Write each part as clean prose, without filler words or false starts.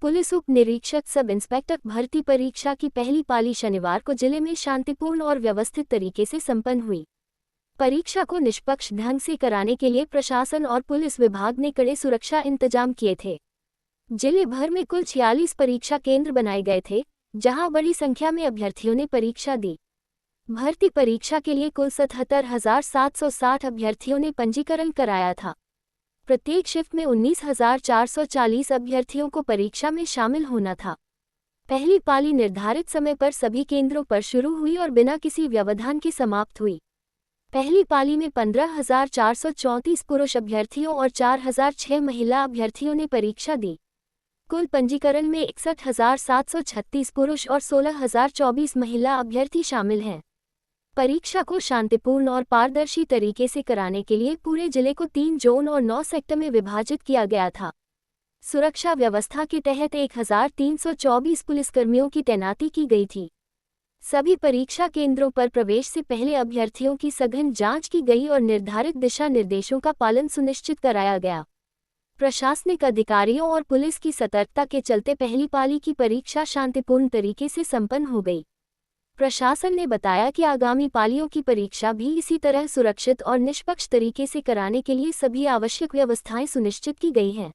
Police उप निरीक्षक sub inspector भर्ती परीक्षा की पहली पाली शनिवार को जिले में शांतिपूर्ण और व्यवस्थित तरीके से संपन्न हुई। परीक्षा को निष्पक्ष ढंग से कराने के लिए प्रशासन और पुलिस विभाग ने कड़े सुरक्षा इंतजाम किए थे। जिले भर में कुल 46 परीक्षा केंद्र बनाए गए थे, जहां बड़ी संख्या में अभ्यर्थियों ने परीक्षा दी। भर्ती परीक्षा के लिए कुल 77,760 अभ्यर्थियों ने पंजीकरण कराया था। प्रत्येक शिफ्ट में 19,440 अभ्यर्थियों को परीक्षा में शामिल होना था। पहली पाली निर्धारित समय पर सभी केंद्रों पर शुरू हुई और बिना किसी व्यवधान के समाप्त हुई। पहली पाली में 15,434 पुरुष अभ्यर्थियों और 4,006 महिला अभ्यर्थियों ने परीक्षा दी। कुल पंजीकरण में 61,736 पुरुष और 16,024 महिला अभ्यर्थी शामिल हैं। परीक्षा को शांतिपूर्ण और पारदर्शी तरीके से कराने के लिए पूरे जिले को 3 जोन और 9 सेक्टर में विभाजित किया गया था। सुरक्षा व्यवस्था के तहत 1,324 पुलिसकर्मियों की तैनाती की गई थी। सभी परीक्षा केंद्रों पर प्रवेश से पहले अभ्यर्थियों की सघन जांच की गई और निर्धारित दिशा निर्देशों का पालन सुनिश्चित कराया गया। प्रशासनिक अधिकारियों और पुलिस की सतर्कता के चलते पहली पाली की परीक्षा शांतिपूर्ण तरीके से संपन्न हो गई। प्रशासन ने बताया कि आगामी पालियों की परीक्षा भी इसी तरह सुरक्षित और निष्पक्ष तरीके से कराने के लिए सभी आवश्यक व्यवस्थाएं सुनिश्चित की गई हैं।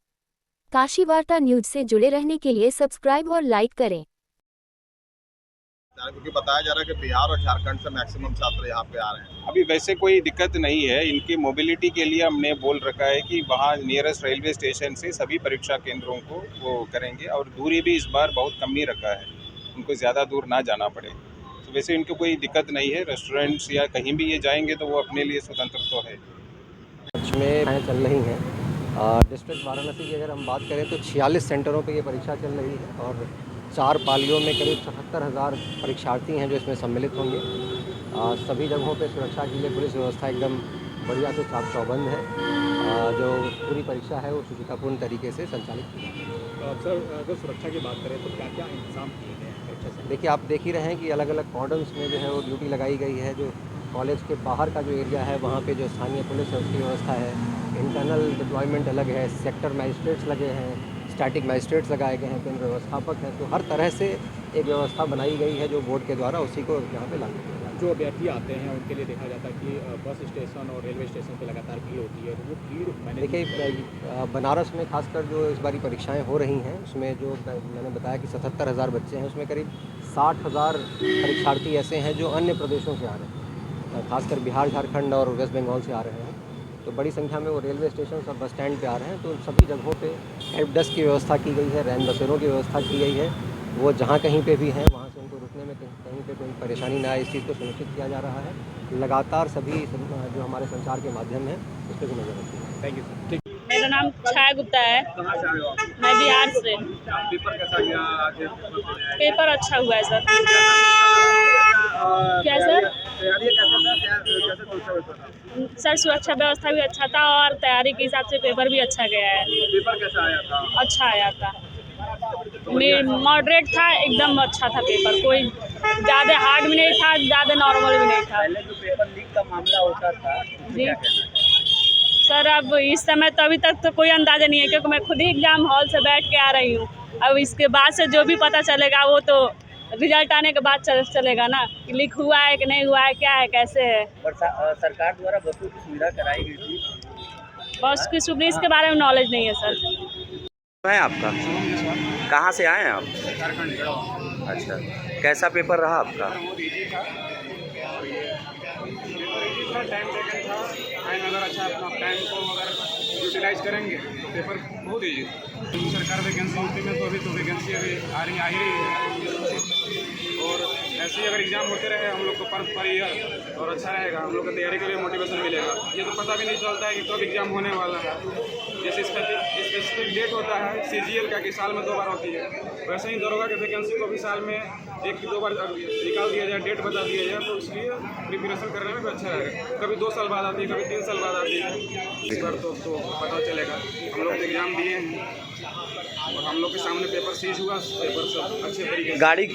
काशी वार्ता न्यूज से जुड़े रहने के लिए सब्सक्राइब और लाइक करें। क्योंकि बताया जा रहा है कि बिहार और झारखंड से मैक्सिमम छात्र यहाँ पे आ रहे हैं। अभी वैसे कोई दिक्कत नहीं है। इनकी मोबिलिटी के लिए हमने बोल रखा है कि वहाँ नियरेस्ट रेलवे स्टेशन से सभी परीक्षा केंद्रों को वो करेंगे और दूरी भी इस बार बहुत कम ही रखा है, उनको ज़्यादा दूर ना जाना पड़े। तो वैसे इनको कोई दिक्कत नहीं है। रेस्टोरेंट्स या कहीं भी ये जाएंगे तो वो अपने लिए स्वतंत्र तो है। में चल रही हैं। डिस्ट्रिक्ट वाराणसी की अगर हम बात करें तो 46 सेंटरों पे ये परीक्षा चल रही है और 4 पालियों में करीब 77,000 परीक्षार्थी हैं जो इसमें सम्मिलित होंगे। सभी जगहों पे सुरक्षा के लिए पुलिस व्यवस्था एकदम बढ़िया से चाक चौबंद है। जो पूरी परीक्षा है वो सुचितापूर्ण तरीके से संचालित की जाएगी। सर, अगर सुरक्षा की बात करें तो क्या क्या इंतजाम किए गए हैं परीक्षा से? देखिए, आप देख ही रहे हैं कि अलग अलग कॉर्डन्स में जो है वो ड्यूटी लगाई गई है। जो कॉलेज के बाहर का जो एरिया है वहाँ पे जो स्थानीय पुलिस है उसकी व्यवस्था है। इंटरनल डिप्लॉयमेंट अलग है, सेक्टर मजिस्ट्रेट्स लगे हैं, स्टैटिक मजिस्ट्रेट्स लगाए गए हैं, केंद्र व्यवस्थापक हैं। तो हर तरह से एक व्यवस्था बनाई गई है जो बोर्ड के द्वारा उसी को यहाँ पे लागू किया जाता है। जो अभ्यर्थी आते हैं उनके लिए देखा जाता है कि बस स्टेशन और रेलवे स्टेशन पे लगातार भीड़ होती है, तो वो भीड़ मैंने देखिए, बनारस में खासकर जो इस बारी परीक्षाएं हो रही हैं उसमें जो मैंने बताया कि 77,000 बच्चे हैं, उसमें करीब 60,000 परीक्षार्थी ऐसे हैं जो अन्य प्रदेशों से आ रहे हैं, खासकर बिहार, झारखंड और वेस्ट बंगाल से आ रहे हैं। तो बड़ी संख्या में वो रेलवे स्टेशन और बस स्टैंड पे आ रहे हैं। तो सभी जगहों पे हेल्प डेस्क की व्यवस्था की गई है, रैन बसेरों की व्यवस्था की गई है। वो जहाँ कहीं पे भी हैं वहाँ से उनको रुकने में कहीं पे कोई परेशानी ना आए, इस चीज़ को सुनिश्चित किया जा रहा है। लगातार सभी जो हमारे संचार के माध्यम हैं उस पर भी नजर रखी है। Thank you sir. मेरा नाम छाया गुप्ता है। कहाँ से आए हो आप? मैं बिहार से। पेपर कैसा गया आज? पेपर अच्छा हुआ है सर। क्या सर? तैयारी कैसे सोचा था? सर, सुरक्षा व्यवस्था भी अच्छा था और तैयारी के हिसाब से पेपर भी अच्छा गया है। पेपर कैसा आया था? अच्छा आया था, मॉडरेट था, एकदम अच्छा था पेपर। कोई ज़्यादा हार्ड भी नहीं था, ज़्यादा नॉर्मल भी नहीं था। पहले जो पेपर लीक का मामला होता था जी सर, अब इस समय तो अभी तक तो कोई अंदाज़ा नहीं है क्योंकि मैं खुद ही एग्ज़ाम हॉल से बैठ के आ रही हूँ। अब इसके बाद से जो भी पता चलेगा वो तो रिजल्ट आने के बाद चलेगा ना कि लीक हुआ है कि नहीं हुआ है, क्या है, कैसे है। सरकार द्वारा बसों की सुविधा कराई गई थी। बस की सुविधा इसके बारे में नॉलेज नहीं है सर। है आपका? कहाँ से आए हैं आप? अच्छा, कैसा पेपर रहा आपका? टाइम टेकन था। अगर अच्छा अपना टाइम को अगर यूटिलाइज करेंगे तो पेपर बहुत ईजी। सरकार वैकेंसी यूपी में तो अभी तो वैकेंसी अभी आ ही रही है और ऐसे ही अगर एग्ज़ाम होते रहे हम लोग को पर ईयर और अच्छा रहेगा। हम लोग को तैयारी के लिए मोटिवेशन मिलेगा। ये तो पता भी नहीं चलता है कि कब एग्ज़ाम होने वाला है। जैसे स्पेसिफिक डेट होता है CGL का कि साल में 2 बार होती है, वैसे ही दरोगा के वैकेंसी को भी साल में 1 की 2 बार निकाल दिया जाए, डेट बता दिया जाए, तो इसलिए प्रिपरेशन करने में भी अच्छा रहेगा। कभी 2 साल बाद आती है, कभी 3 साल बाद आती है। इस बार तो पता चलेगा। हम लोग एग्ज़ाम दिए हैं और हम लोग के सामने पेपर सीज हुआ, पेपर सब अच्छे तरीके से गाड़ी